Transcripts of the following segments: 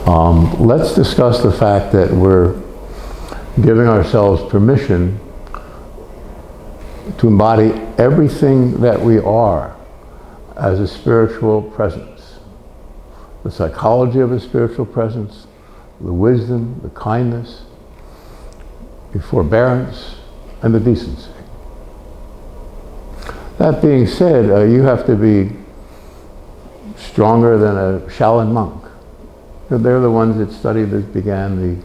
Let's discuss the fact that we're giving ourselves permission to embody everything that we are as a spiritual presence. The psychology of a spiritual presence, the wisdom, the kindness, the forbearance, and the decency. That being said, you have to be stronger than a Shaolin monk. They're the ones that began the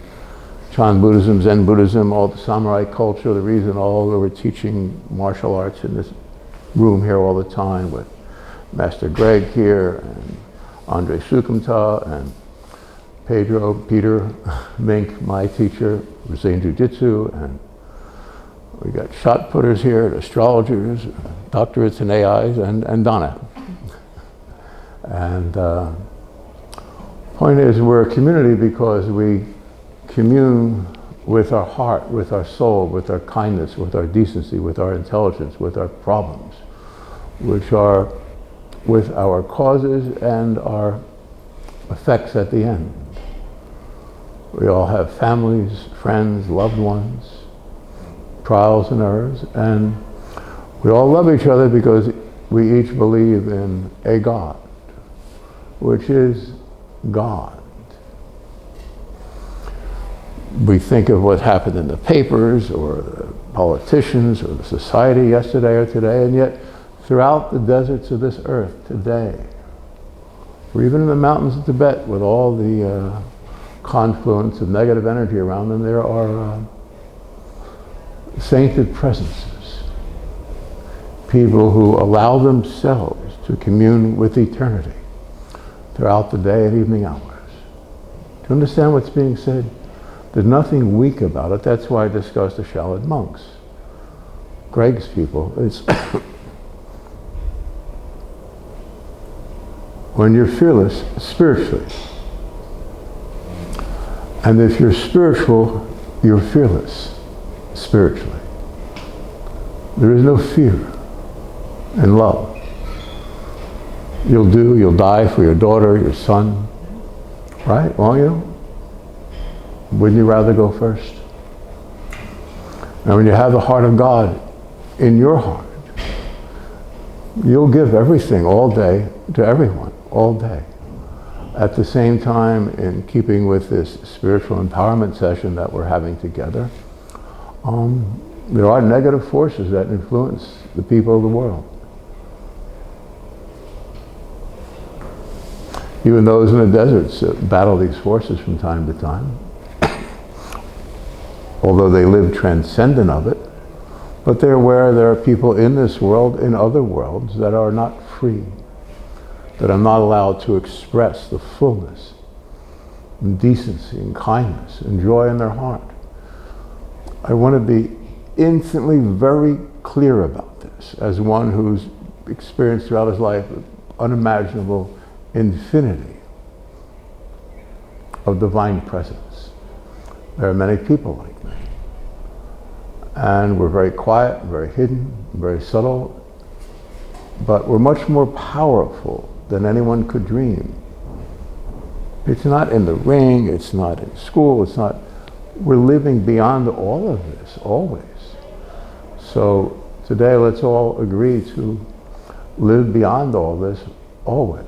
Chan Buddhism, Zen Buddhism, all the samurai culture, the reason all that we're teaching martial arts in this room here all the time with Master Greg here, and Andre Sukumta, and Peter Mink, my teacher, was in Jiu-Jitsu, and we got shot putters here, astrologers, doctorates in AIs, and Donna. And point is, we're a community because we commune with our heart, with our soul, with our kindness, with our decency, with our intelligence, with our problems, which are with our causes and our effects at the end. We all have families, friends, loved ones, trials and errors, and we all love each other because we each believe in a God, which is God. We think of what happened in the papers or the politicians or the society yesterday or today, and yet throughout the deserts of this earth today, or even in the mountains of Tibet with all the confluence of negative energy around them, there are sainted presences, people who allow themselves to commune with eternity throughout the day and evening hours. Do you understand what's being said? There's nothing weak about it. That's why I discussed the Shaolin monks. Greg's people, it's when you're fearless spiritually. And if you're spiritual, you're fearless spiritually. There is no fear in love. You'll die for your daughter, your son, right? Won't you? Wouldn't you rather go first? And when you have the heart of God in your heart, you'll give everything all day to everyone, all day. At the same time, in keeping with this spiritual empowerment session that we're having together, there are negative forces that influence the people of the world. Even those in the deserts battle these forces from time to time, although they live transcendent of it, but they're aware there are people in this world, in other worlds, that are not free, that are not allowed to express the fullness and decency and kindness and joy in their heart. I want to be instantly very clear about this as one who's experienced throughout his life unimaginable infinity of divine presence. There are many people like me. And we're very quiet, very hidden, very subtle, but we're much more powerful than anyone could dream. It's not in the ring, it's not in school, it's not, we're living beyond all of this, always. So today let's all agree to live beyond all this, always.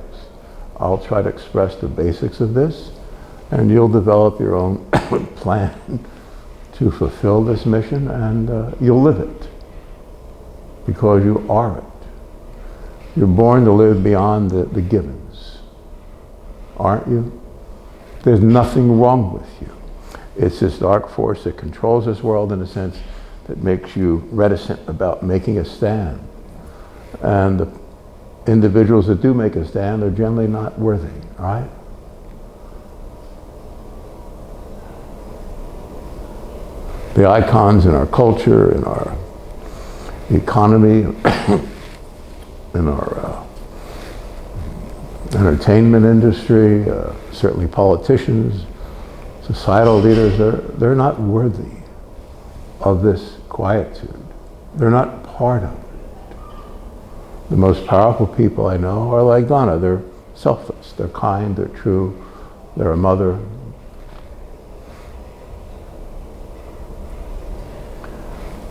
I'll try to express the basics of this, and you'll develop your own plan to fulfill this mission, and you'll live it, because you are it. You're born to live beyond the givens, aren't you? There's nothing wrong with you. It's this dark force that controls this world in a sense that makes you reticent about making a stand. And the individuals that do make a stand are generally not worthy, right? The icons in our culture, in our economy, in our entertainment industry, certainly politicians, societal leaders, they're not worthy of this quietude. They're not part of it. The most powerful people I know are like Donna. They're selfless, they're kind, they're true, They're a mother.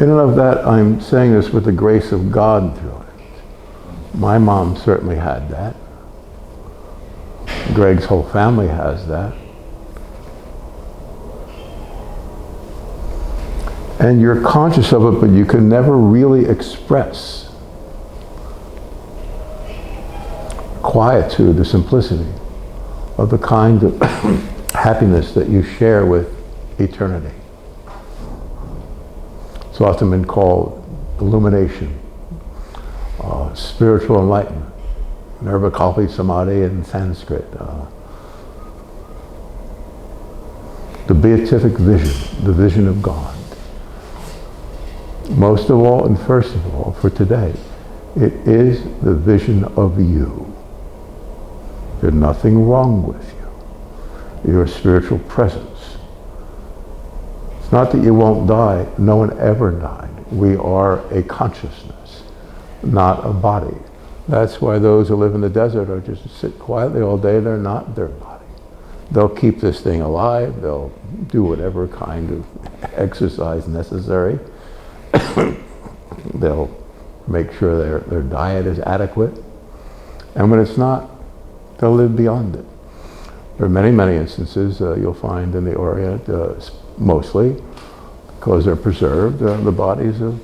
In and of that, I'm saying this with the grace of God through it. My mom certainly had that. Greg's whole family has that. And you're conscious of it, but you can never really express quietude, the simplicity of the kind of happiness that you share with eternity. It's often been called illumination, spiritual enlightenment, nirvikalpa samadhi in Sanskrit, the beatific vision, the vision of God. Most of all, and first of all, for today, it is the vision of you. There's nothing wrong with you. Your spiritual presence. It's not that you won't die. No one ever died. We are a consciousness, not a body. That's why those who live in the desert are just sit quietly all day. They're not their body. They'll keep this thing alive. They'll do whatever kind of exercise necessary. They'll make sure their diet is adequate. And when it's not, they'll live beyond it. There are many, many instances you'll find in the Orient, mostly, because they're preserved, the bodies of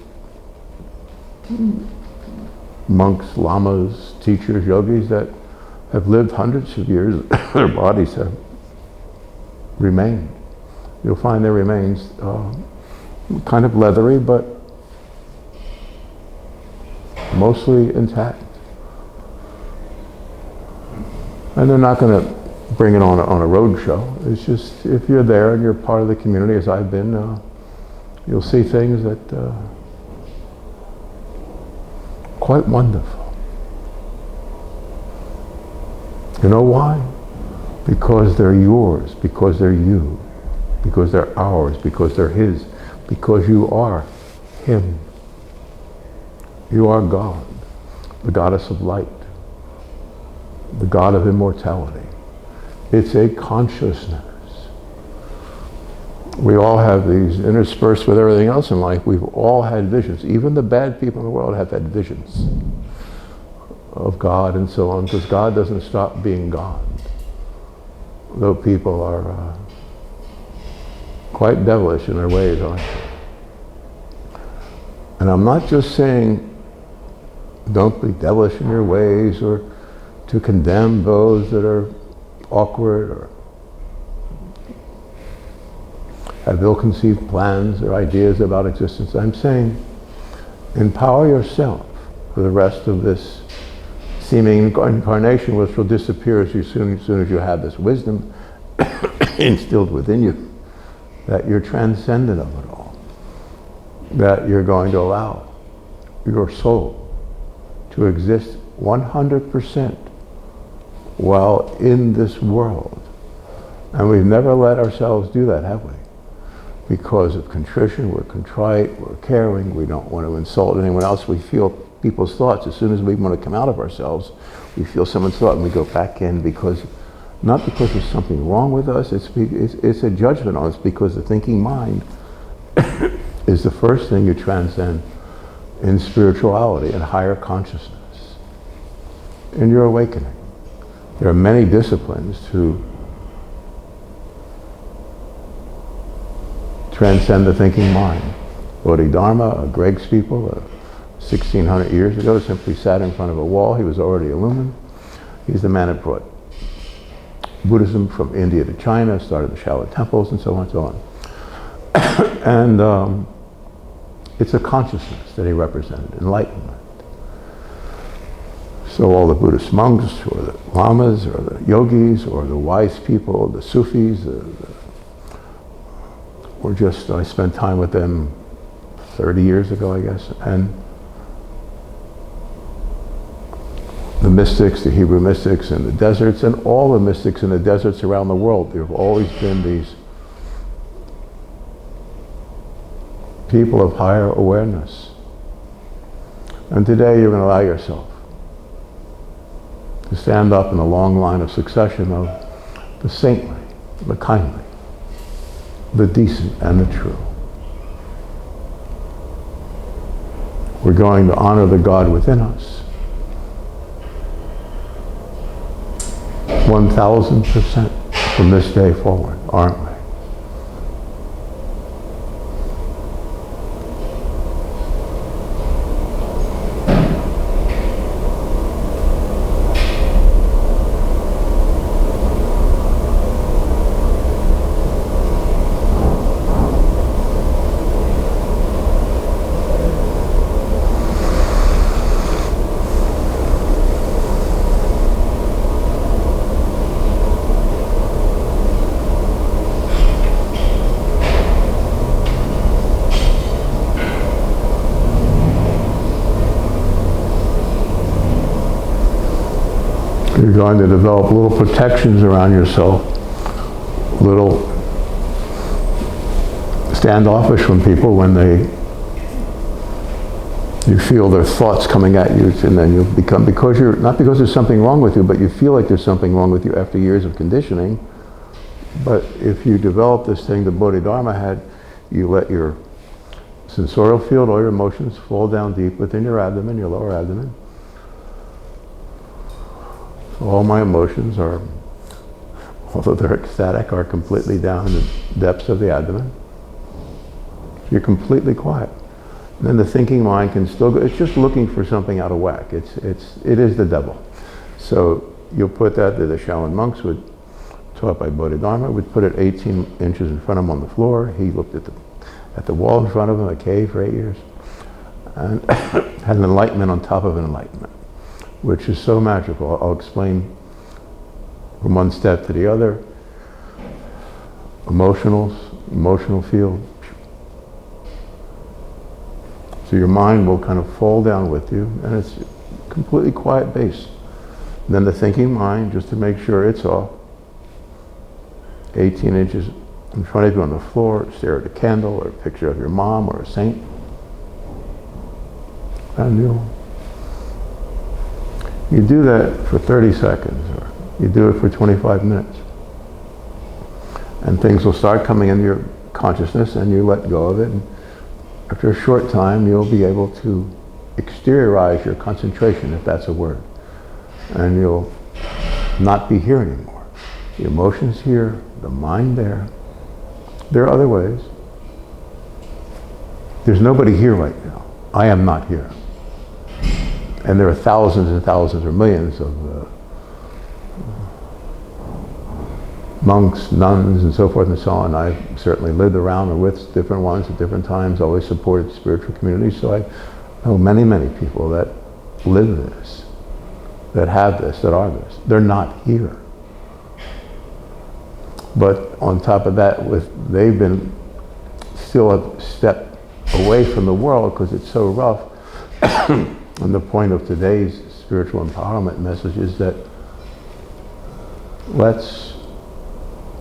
monks, lamas, teachers, yogis that have lived hundreds of years. Their bodies have remained. You'll find their remains kind of leathery, but mostly intact. And they're not going to bring it on a road show. It's just, if you're there and you're part of the community, as I've been, you'll see things that quite wonderful. You know why? Because they're yours, because they're you, because they're ours, because they're his, because you are him. You are God, the goddess of light, the God of immortality. It's a consciousness. We all have these interspersed with everything else in life. We've all had visions. Even the bad people in the world have had visions of God and so on, because God doesn't stop being God. Though people are quite devilish in their ways, aren't they? And I'm not just saying don't be devilish in your ways or to condemn those that are awkward or have ill-conceived plans or ideas about existence. I'm saying empower yourself for the rest of this seeming incarnation, which will disappear as soon as you have this wisdom instilled within you, that you're transcendent of it all, that you're going to allow your soul to exist 100% while in this world. And we've never let ourselves do that, have we? Because of contrition, we're contrite, we're caring, we don't want to insult anyone else. We feel people's thoughts. As soon as we want to come out of ourselves, we feel someone's thought and we go back in, because, not because there's something wrong with us, it's a judgment on us, because the thinking mind is the first thing you transcend in spirituality and higher consciousness, in your awakening. There are many disciplines to transcend the thinking mind. Bodhidharma, Greg's people, 1600 years ago, simply sat in front of a wall. He was already illumined. He's the man that brought Buddhism from India to China, started the Shaolin temples, and so on and so on. And it's a consciousness that he represented, enlightenment. So all the Buddhist monks, or the lamas, or the yogis, or the wise people, the Sufis, I spent time with them 30 years ago, I guess, and the mystics, the Hebrew mystics in the deserts, and all the mystics in the deserts around the world. There have always been these people of higher awareness. And today you're going to allow yourself to stand up in a long line of succession of the saintly, the kindly, the decent, and the true. We're going to honor the God within us 1,000% from this day forward, aren't we? You're going to develop little protections around yourself, little standoffish from people when you feel their thoughts coming at you, and then you'll become, because you're, not because there's something wrong with you, but you feel like there's something wrong with you after years of conditioning. But if you develop this thing the Bodhidharma had, you let your sensorial field, all your emotions fall down deep within your abdomen, your lower abdomen. All my emotions are, although they're ecstatic, are completely down in the depths of the abdomen. You're completely quiet. And then the thinking mind can still go, it's just looking for something out of whack. It is the devil. So you'll put that, the Shaolin monks would, taught by Bodhidharma, would put it 18 inches in front of him on the floor. He looked at the wall in front of him, a cave for 8 years, and had an enlightenment on top of an enlightenment, which is so magical. I'll explain from one step to the other. Emotional field. So your mind will kind of fall down with you, and it's completely quiet base. And then the thinking mind, just to make sure it's off, 18 inches in front of you on the floor, stare at a candle or a picture of your mom or a saint. And you do that for 30 seconds, or you do it for 25 minutes. And things will start coming into your consciousness, and you let go of it. And after a short time, you'll be able to exteriorize your concentration, if that's a word. And you'll not be here anymore. The emotions here, the mind there. There are other ways. There's nobody here right now. I am not here. And there are thousands and thousands or millions of monks, nuns, and so forth and so on. I've certainly lived around or with different ones at different times, always supported spiritual communities, so I know many, many people that live this, that have this, that are this. They're not here. But on top of that, they've been still a step away from the world because it's so rough. And the point of today's spiritual empowerment message is that let's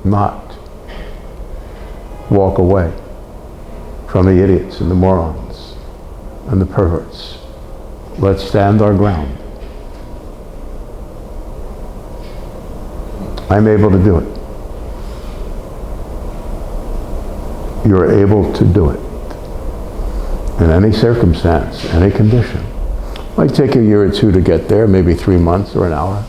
not walk away from the idiots and the morons and the perverts. Let's stand our ground. I'm able to do it. You're able to do it in any circumstance, any condition. It might take a year or two to get there, maybe 3 months or an hour.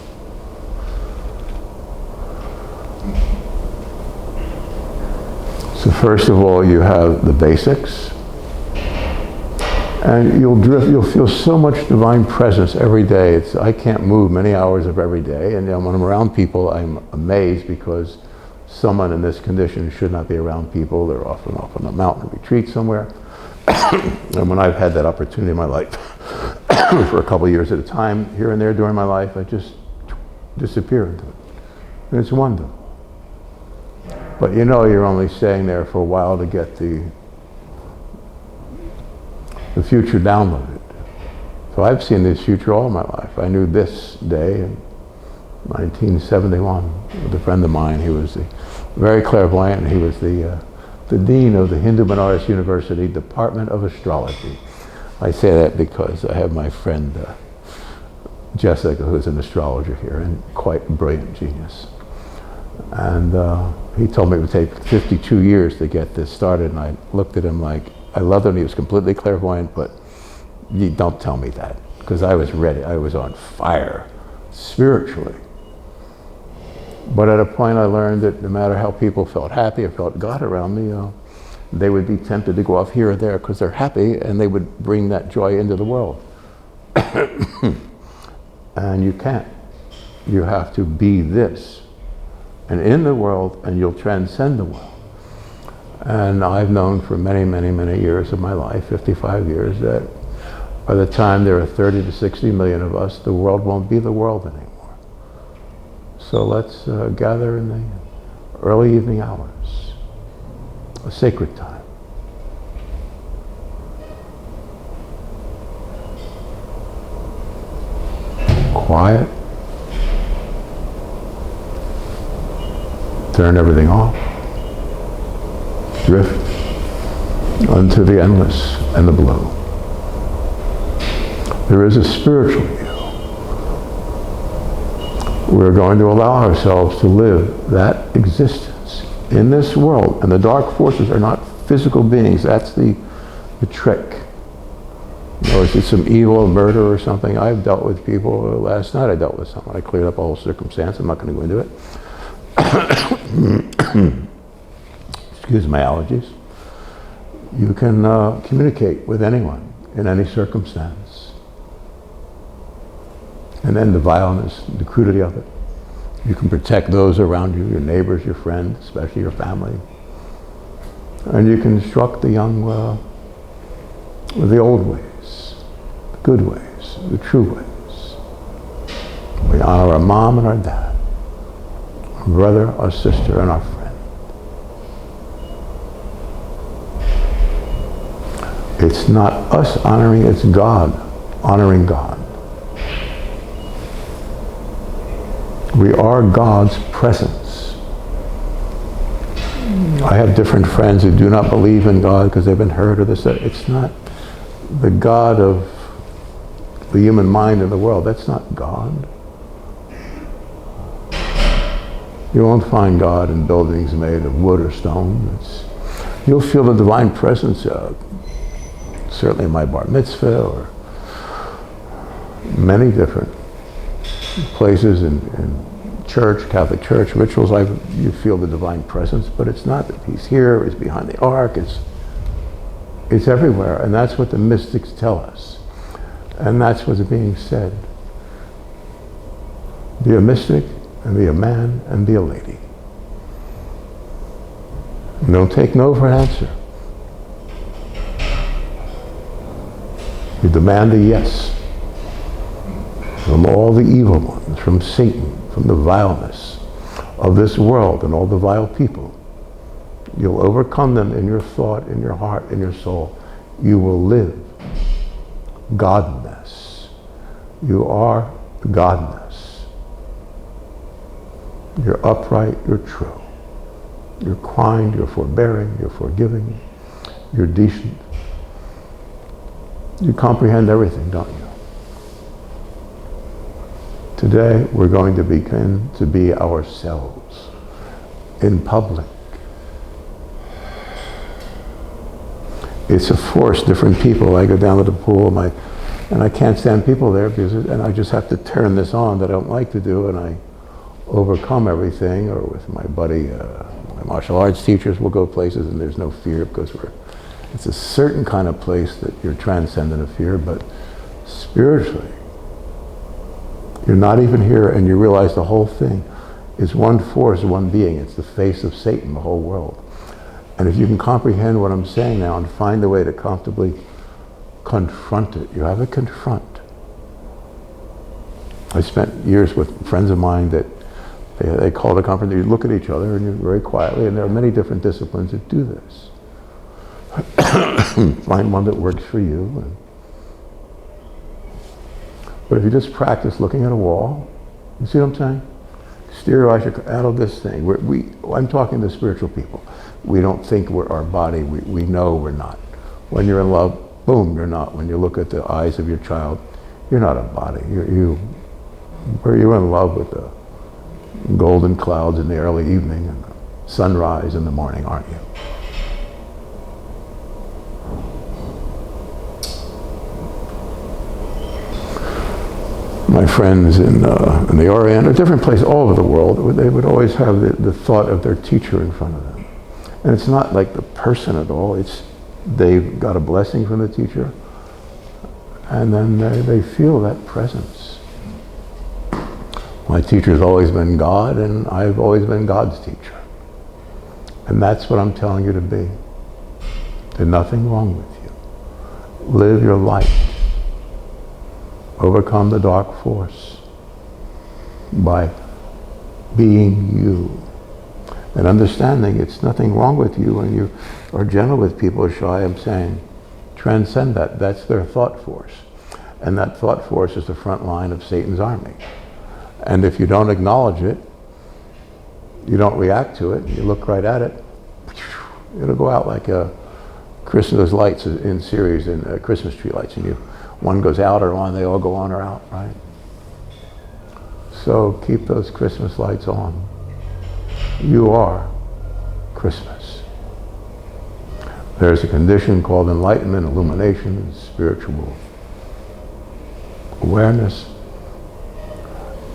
So first of all, you have the basics, and you'll feel so much divine presence every day. I can't move many hours of every day, and when I'm around people, I'm amazed because someone in this condition should not be around people. They're often off on a mountain retreat somewhere. And when I've had that opportunity in my life for a couple of years at a time, here and there during my life, I just disappear into it. And it's wonderful. But you know you're only staying there for a while to get the future downloaded. So I've seen this future all my life. I knew this day in 1971 with a friend of mine. He was very clairvoyant. He was the dean of the Hindu Banaras University Department of Astrology. I say that because I have my friend Jessica, who's an astrologer here and quite a brilliant genius. And he told me it would take 52 years to get this started, and I looked at him like, I loved him, he was completely clairvoyant, but you don't tell me that, because I was ready, I was on fire, spiritually. But at a point I learned that no matter how people felt happy or felt God around me, they would be tempted to go off here or there because they're happy, and they would bring that joy into the world. And you can't. You have to be this, and in the world, and you'll transcend the world. And I've known for many, many, many years of my life, 55 years, that by the time there are 30 to 60 million of us, the world won't be the world anymore. So let's gather in the early evening hours, a sacred time. Quiet. Turn everything off. Drift unto the endless and the blue. There is a spiritual you. We're going to allow ourselves to live that existence in this world. And the dark forces are not physical beings. That's the trick. Or is it some evil, murder or something? I've dealt with people. Last night I dealt with someone. I cleared up a whole circumstance. I'm not going to go into it. Excuse my allergies. You can communicate with anyone in any circumstance. And then the vileness, the crudity of it. You can protect those around you, your neighbors, your friends, especially your family. And you can instruct the young with the old ways, the good ways, the true ways. We honor our mom and our dad, our brother, our sister, and our friend. It's not us honoring, it's God honoring God. We are God's presence. I have different friends who do not believe in God because they've been hurt or this. It's not the God of the human mind in the world. That's not God. You won't find God in buildings made of wood or stone. You'll feel the divine presence, certainly in my bar mitzvah or many different places in church, Catholic church, rituals. You feel the divine presence, but it's not that he's here, he's behind the ark. It's everywhere, and that's what the mystics tell us. And that's what's being said. Be a mystic, and be a man, and be a lady. And don't take no for an answer. You demand a yes from all the evil ones, from Satan, from the vileness of this world and all the vile people. You'll overcome them in your thought, in your heart, in your soul. You will live Godness. You are Godness. You're upright, you're true. You're kind, you're forbearing, you're forgiving, you're decent. You comprehend everything, don't you? Today, we're going to begin to be ourselves in public. It's a force, different people. I go down to the pool, and I can't stand people there, and I just have to turn this on that I don't like to do, and I overcome everything. Or with my buddy, my martial arts teachers, we'll go places and there's no fear because it's a certain kind of place that you're transcendent of fear, but spiritually, you're not even here, and you realize the whole thing is one force, one being. It's the face of Satan, the whole world. And if you can comprehend what I'm saying now and find a way to comfortably confront it, you have to confront. I spent years with friends of mine that they call it a confront. You look at each other and you very quietly, and there are many different disciplines that do this. Find one that works for you. But if you just practice looking at a wall, you see what I'm saying? Stereoize out of this thing. I'm talking to spiritual people. We don't think we're our body. We know we're not. When you're in love, boom, you're not. When you look at the eyes of your child, you're not a body. You're in love with golden clouds in the early evening and the sunrise in the morning, aren't you? My friends in the Orient, or different places all over the world, they would always have the thought of their teacher in front of them. And it's not like the person at all, it's they've got a blessing from the teacher, and then they feel that presence. My teacher's always been God, and I've always been God's teacher. And that's what I'm telling you to be. There's nothing wrong with you. Live your life. Overcome the dark force by being you. And understanding it's nothing wrong with you when you are gentle with people, as Shai, I'm saying, transcend that. That's their thought force. And that thought force is the front line of Satan's army. And if you don't acknowledge it, you don't react to it, you look right at it, it'll go out like Christmas lights in series, in Christmas tree lights, and one goes out or on, they all go on or out, right? So keep those Christmas lights on. You are Christmas. There's a condition called enlightenment, illumination, spiritual awareness.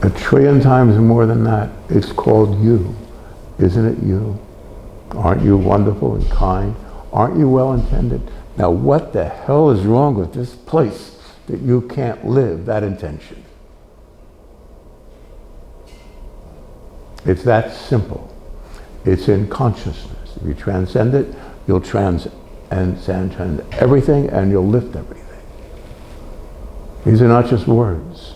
1 trillion times more than that, it's called you. Isn't it you? Aren't you wonderful and kind? Aren't you well intended? Now what the hell is wrong with this place that you can't live that intention? It's that simple. It's in consciousness. If you transcend it, you'll transcend everything, and you'll lift everything. These are not just words.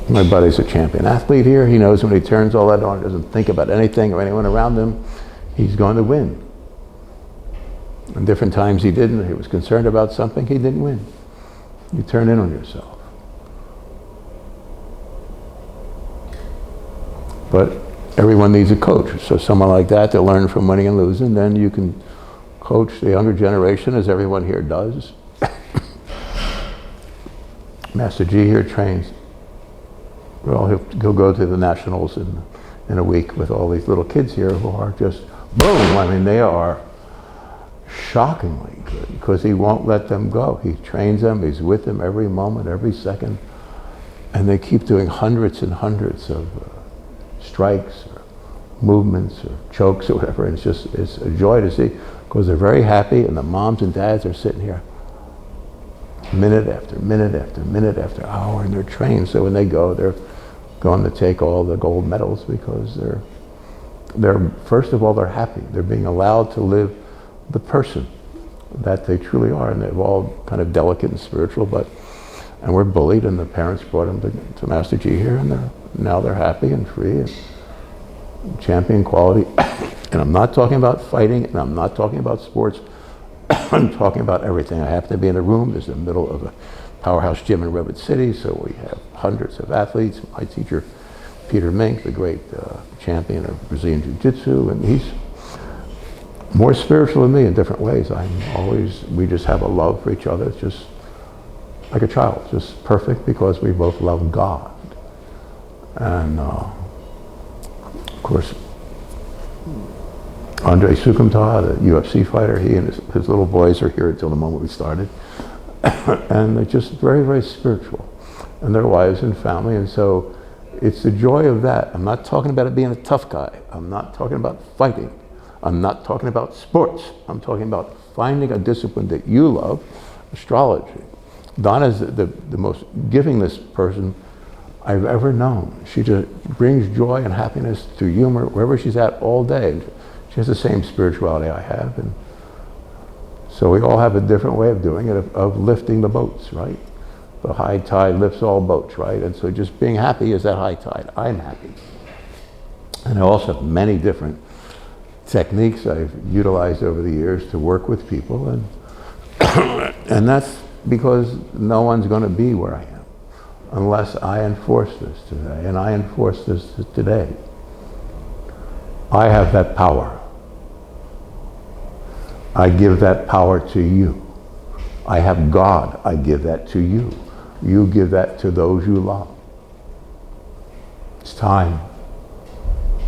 My buddy's a champion athlete here. He knows when he turns all that on, doesn't think about anything or anyone around him, he's going to win. And different times he didn't. He was concerned about something, he didn't win. You turn in on yourself. But everyone needs a coach. So someone like that, they'll learn from winning and losing. Then you can coach the younger generation, as everyone here does. Master G here trains. Well, he'll go to the nationals in a week with all these little kids here who are just boom. I mean, they are shockingly good because he won't let them go. He trains them. He's with them every moment, every second, and they keep doing hundreds and hundreds of strikes or movements or chokes or whatever. And it's a joy to see because they're very happy, and the moms and dads are sitting here minute after minute after minute after hour, and they're trained. So when they go, they're going to take all the gold medals because they're first of all, they're happy. They're being allowed to live the person that they truly are, and they're all kind of delicate and spiritual, and we're bullied, and the parents brought them to Master G here, and now they're happy and free and champion quality. And I'm not talking about fighting, and I'm not talking about sports. I'm talking about everything. I happen to be in a room. There's the middle of a powerhouse gym in Redwood City, so we have hundreds of athletes. My teacher, Peter Mink, the great champion of Brazilian Jiu-Jitsu, and he's more spiritual than me in different ways. We just have a love for each other. It's just like a child, just perfect because we both love God. And of course, Andre Sukumta, the UFC fighter, he and his little boys are here until the moment we started. And they're just very, very spiritual. And their wives and family. And so it's the joy of that. I'm not talking about it being a tough guy. I'm not talking about fighting. I'm not talking about sports. I'm talking about finding a discipline that you love, astrology. Donna's the most givingest person I've ever known. She just brings joy and happiness through humor wherever she's at all day. She has the same spirituality I have, and so we all have a different way of doing it, of lifting the boats, right? The high tide lifts all boats, right? And so just being happy is that high tide. I'm happy. And I also have many different techniques I've utilized over the years to work with people, and and that's because no one's going to be where I am unless I enforce this today, and I enforce this today. I have that power. I give that power to you. I have God. I give that to you. You give that to those you love. It's time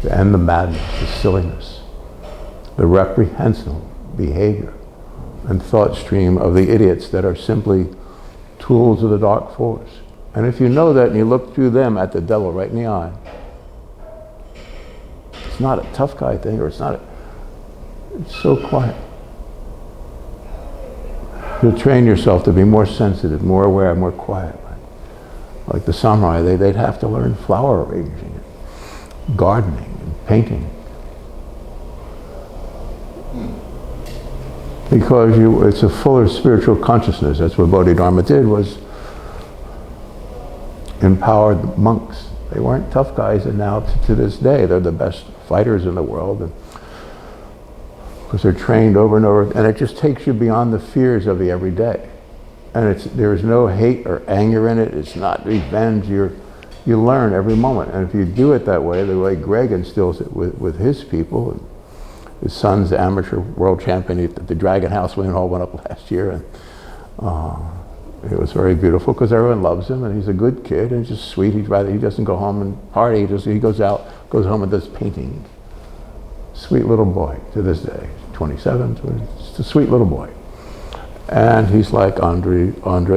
to end the madness, the silliness, the reprehensible behavior and thought stream of the idiots that are simply tools of the dark force. And if you know that and you look through them at the devil right in the eye, it's not a tough guy thing, or it's so quiet. You'll train yourself to be more sensitive, more aware, more quiet. Like the samurai, they'd have to learn flower arranging, and gardening, and painting. Because it's a fuller spiritual consciousness. That's what Bodhidharma did, was empowered monks. They weren't tough guys, and now to this day they're the best fighters in the world, and because they're trained over and over, and it just takes you beyond the fears of the everyday. And there's no hate or anger in it. It's not revenge. You learn every moment, and if you do it that way, the way Greg instills it with his people. His son's the amateur world champion at the Dragon House. We all went up last year, and it was very beautiful because everyone loves him, and he's a good kid, and he's just sweet. He doesn't go home and party. He goes home and does painting. Sweet little boy to this day. 27. Just a sweet little boy, and he's like Andrei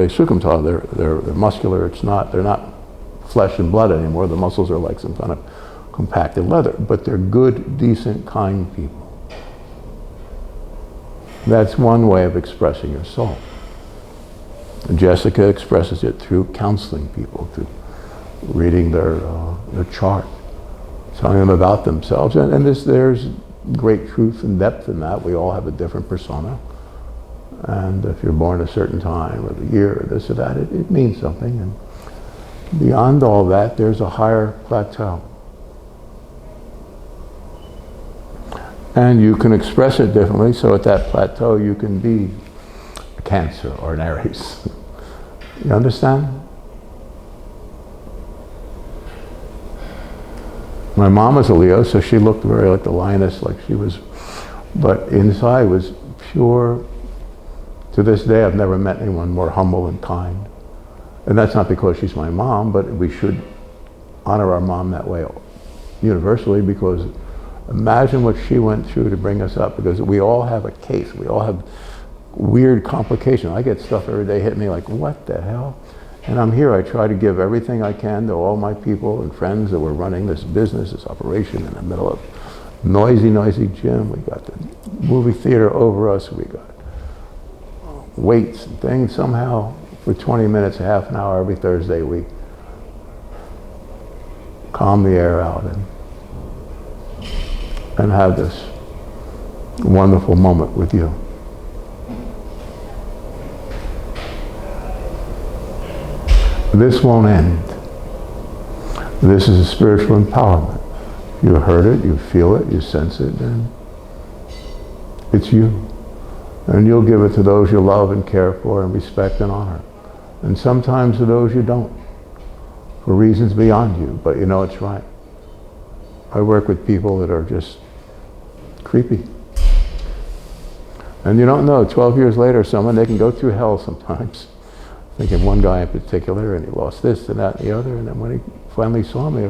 Sukumtal. They're muscular. They're not flesh and blood anymore. The muscles are like some kind of compacted leather, but they're good, decent, kind people. That's one way of expressing your soul. Jessica expresses it through counseling people, through reading their chart, telling them about themselves, and there's great truth and depth in that. We all have a different persona, and if you're born at a certain time, or the year, or this or that, it means something. And beyond all that, there's a higher plateau. And you can express it differently, so at that plateau you can be a Cancer or an Aries. You understand? My mom was a Leo, so she looked very like the lioness, like she was, but inside was pure. To this day, I've never met anyone more humble and kind. And that's not because she's my mom, but we should honor our mom that way universally, because imagine what she went through to bring us up, because we all have a case. We all have weird complications. I get stuff every day hitting me like, what the hell? And I'm here. I try to give everything I can to all my people and friends that were running this business, this operation in the middle of noisy gym. We got the movie theater over us. We got weights and things. Somehow, for 20 minutes, a half an hour every Thursday, we calm the air out and have this wonderful moment with you. This won't end. This is a spiritual empowerment. You heard it, you feel it, you sense it, and it's you. And you'll give it to those you love and care for and respect and honor. And sometimes to those you don't, for reasons beyond you, but you know it's right. I work with people that are just creepy. And you don't know, 12 years later, they can go through hell sometimes. Thinking one guy in particular, and he lost this and that and the other, and then when he finally saw me,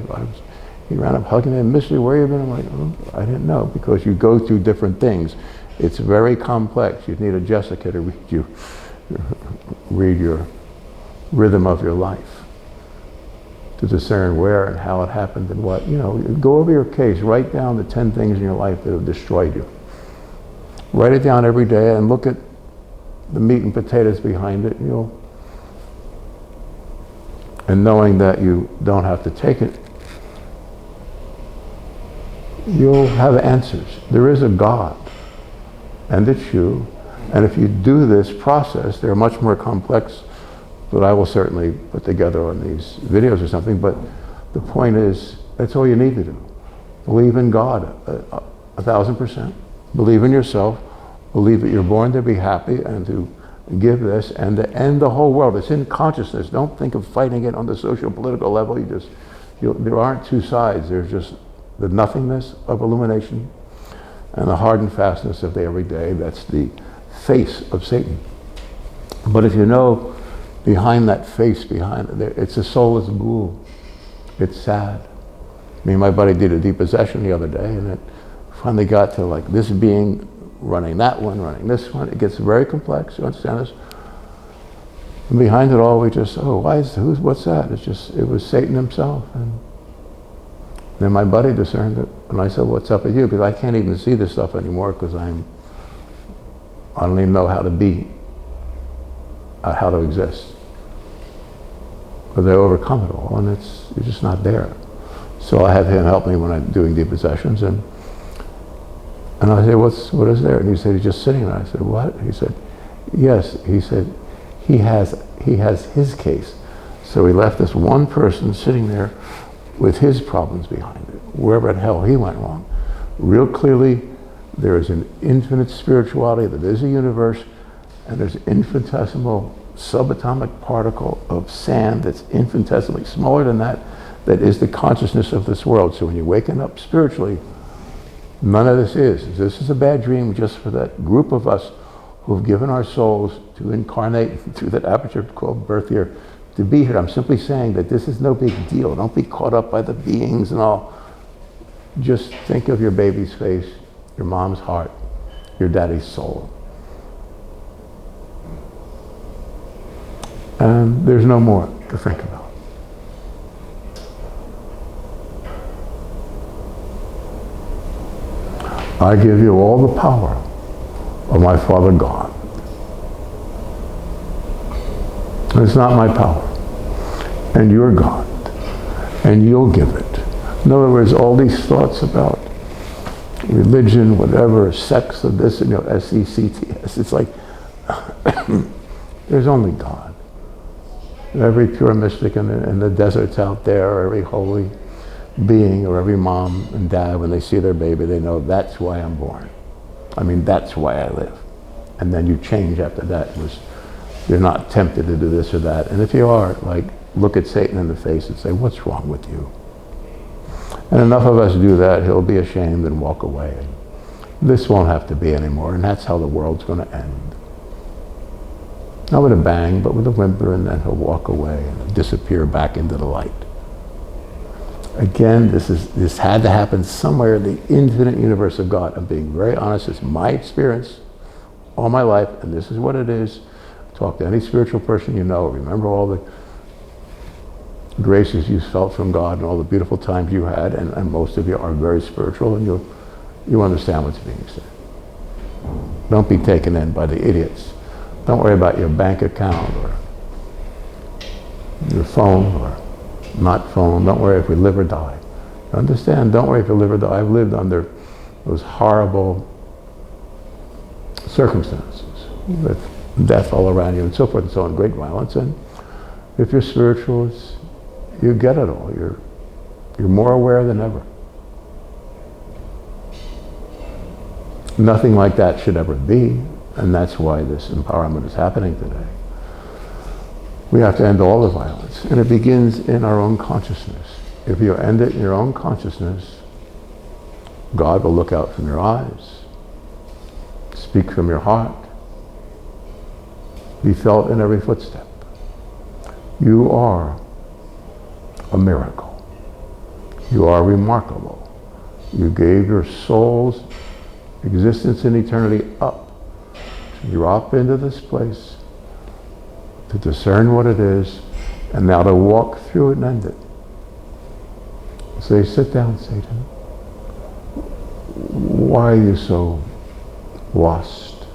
he ran up hugging me, "Mister, where you been?" I'm like, "Oh, I didn't know," because you go through different things. It's very complex. You need a Jessica to read your rhythm of your life, to discern where and how it happened and what. Go over your case. Write down the 10 things in your life that have destroyed you. Write it down every day and look at the meat and potatoes behind it. And knowing that you don't have to take it, you'll have answers. There is a God, and it's you. And if you do this process, they're much more complex, that I will certainly put together on these videos or something, but the point is, that's all you need to do. Believe in God 1,000%. Believe in yourself. Believe that you're born to be happy and to give this and to end the whole world. It's in consciousness. Don't think of fighting it on the social political level. There aren't two sides. There's just the nothingness of illumination and the hard and fastness of the everyday. That's the face of Satan. But if you know behind that face, it's a soulless ghoul. It's sad. Me and my buddy did a depossession the other day, and it finally got to like this being running that one, running this one. It gets very complex, you understand this? And behind it all, we just, what's that? It was Satan himself. And then my buddy discerned it, and I said, what's up with you? Because I can't even see this stuff anymore because I don't even know how to be, how to exist. But they overcome it all, and you're just not there. So I have him help me when I'm doing depossessions, and I say, what is there? And he said, he's just sitting there. I said, what? He said, yes. He said, he has his case. So he left this one person sitting there with his problems behind it, wherever the hell he went wrong. Real clearly, there is an infinite spirituality that is a universe, and there's an infinitesimal subatomic particle of sand that's infinitesimally smaller than that is the consciousness of this world. So when you're waking up spiritually, none of this is. This is a bad dream just for that group of us who've given our souls to incarnate through that aperture called birth here, to be here. I'm simply saying that this is no big deal. Don't be caught up by the beings and all. Just think of your baby's face, your mom's heart, your daddy's soul. And there's no more to think about. I give you all the power of my Father God. It's not my power. And you're God. And you'll give it. In other words, all these thoughts about religion, whatever, sex, of this, S-E-C-T-S, it's like, there's only God. Every pure mystic in the deserts out there, or every holy being, or every mom and dad, when they see their baby, they know that's why I'm born. I mean, that's why I live. And then you change after that. You're not tempted to do this or that. And if you are, like, look at Satan in the face and say, what's wrong with you? And enough of us do that, he'll be ashamed and walk away. This won't have to be anymore, and that's how the world's going to end. Not with a bang, but with a whimper, and then he'll walk away and disappear back into the light. Again, this had to happen somewhere in the infinite universe of God. I'm being very honest. It's my experience all my life, and this is what it is. Talk to any spiritual person you know. Remember all the graces you felt from God and all the beautiful times you had, and most of you are very spiritual, and you understand what's being said. Don't be taken in by the idiots. Don't worry about your bank account or your phone or not phone. Don't worry if we live or die. Understand, don't worry if you live or die. I've lived under those horrible circumstances with death all around you and so forth and so on, great violence. And if you're spiritual, you get it all. You're more aware than ever. Nothing like that should ever be, and that's why this empowerment is happening today. We have to end all the violence, and it begins in our own consciousness. If you end it in your own consciousness, God will look out from your eyes, speak from your heart, be felt in every footstep. You are a miracle. You are remarkable. You gave your soul's existence in eternity up to drop into this place, to discern what it is, and now to walk through it and end it. So sit down, Satan. Why are you so lost?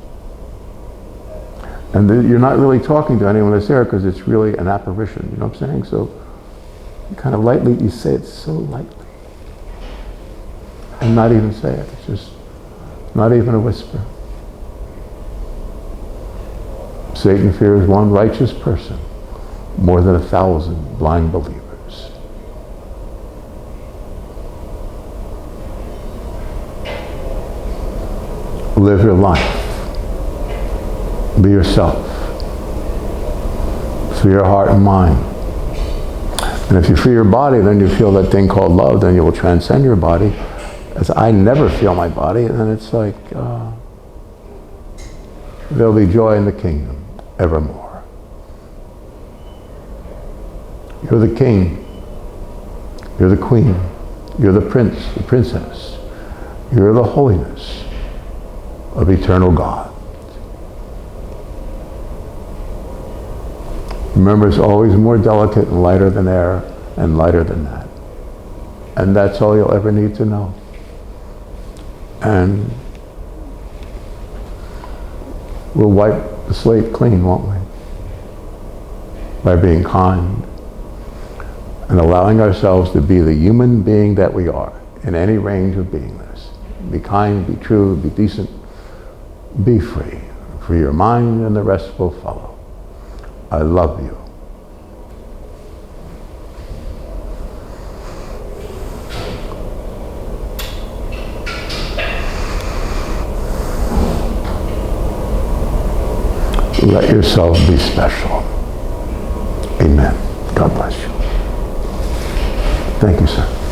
And you're not really talking to anyone that's there because it's really an apparition, you know what I'm saying? So you kind of lightly, you say it so lightly. And not even say it, it's just not even a whisper. Satan fears one righteous person more than 1,000 blind believers. Live your life. Be yourself. Free your heart and mind. And if you free your body, then you feel that thing called love, then you will transcend your body. As I never feel my body, and then it's like, there'll be joy in the kingdom evermore. You're the king. You're the queen. You're the prince, the princess. You're the holiness of eternal God. Remember, it's always more delicate and lighter than air and lighter than that. And that's all you'll ever need to know. And we'll wipe the slate clean, won't we? By being kind and allowing ourselves to be the human being that we are in any range of beingness. Be kind, be true, be decent, be free. Free your mind and the rest will follow. I love you. Let yourself be special. Amen. God bless you. Thank you, sir.